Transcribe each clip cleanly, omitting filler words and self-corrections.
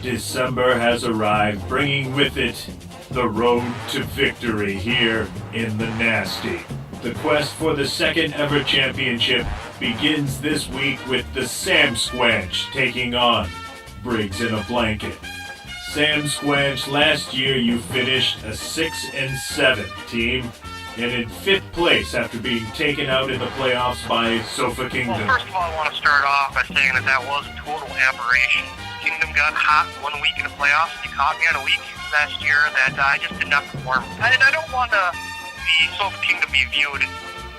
December has arrived, bringing with it the road to victory here in the Nasty. The quest for the second ever championship begins this week with the Samsquanch taking on Briggs in a blanket. Samsquanch, last year you finished a 6-7 team and in 5th place after being taken out in the playoffs by Sofa Kingdom. Well, first of all, I want to start off by saying that was a total aberration. Kingdom got hot 1 week in the playoffs. They caught me on a week last year that I just did not perform. And I don't want the Sofa Kingdom be viewed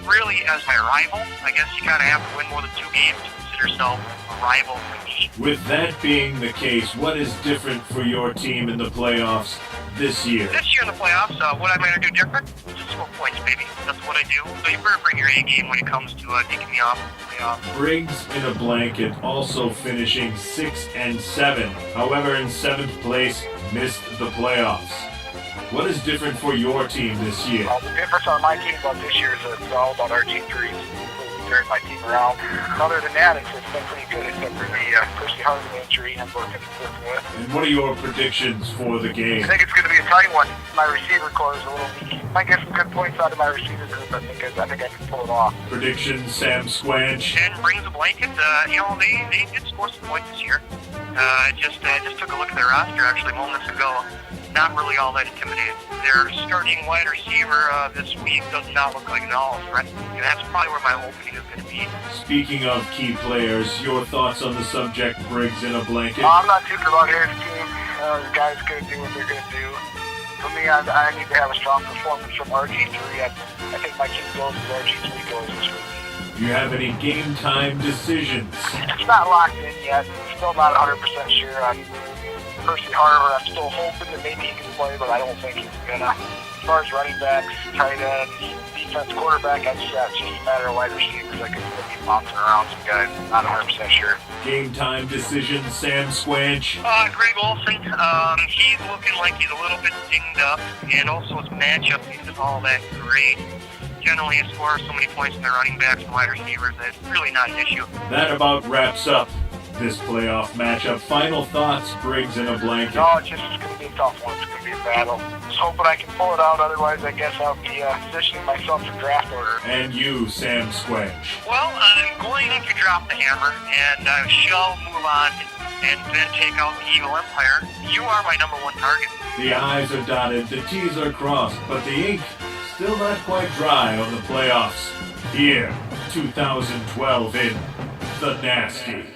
really as my rival. I guess you kind of have to win more than 2 games to consider yourself a rival to me. With that being the case, what is different for your team in the playoffs this year? This year in the playoffs, what I'm going to do different? Just score points, baby. That's what I do. So you better bring your A game when it comes to taking me off the playoffs. Briggs in a blanket also finishing 6-7. However, in 7th place, missed the playoffs. What is different for your team this year? The difference on my team about this year is that it's all about RG3. Turn my team around. Other than that, it's been pretty good, except for the Percy Harden injury I'm working with. And what are your predictions for the game? I think it's going to be a tight one. My receiver core is a little weak. Might get some good points out of my receiver group. I think I can pull it off. Predictions, Samsquanch. And Brings a blanket. They did score some points this year. Just took a look at their roster actually moments ago. Not really all that intimidated. Their starting wide receiver this week does not look like an all threat. And that's probably where my opening is going to be. Speaking of key players, your thoughts on the subject Briggs in a blanket? I'm not too good about his team. The guys going to do what they're going to do. For me, I need to have a strong performance from RG3. I think my team goes as RG3 goes this week. Do you have any game time decisions? It's not locked in yet. Still not 100% sure on Percy Harder. I'm still hoping that maybe he can play, but I don't think he's gonna. As far as running backs, tight ends, defense, quarterback, it's just a matter of wide receivers. I could still be bouncing around some guys. Not 100% sure. Game time decisions, Samsquanch. Greg Olson, he's looking like he's a little bit dinged up, and also his matchup isn't all that great. Generally, he scores so many points in the running backs and wide receivers that it's really not an issue. That about wraps up this playoff matchup. Final thoughts, Briggs in a blanket. No, it's going to be a tough one. It's going to be a battle. Just hoping I can pull it out. Otherwise, I guess I'll be positioning myself for draft order. And you, Samsquanch. Well, I'm going to drop the hammer, and I shall move on and then take out the evil empire. You are my #1 target. The I's are dotted, the T's are crossed, but the ink still not quite dry on the playoffs. Here, 2012 in the Nasty.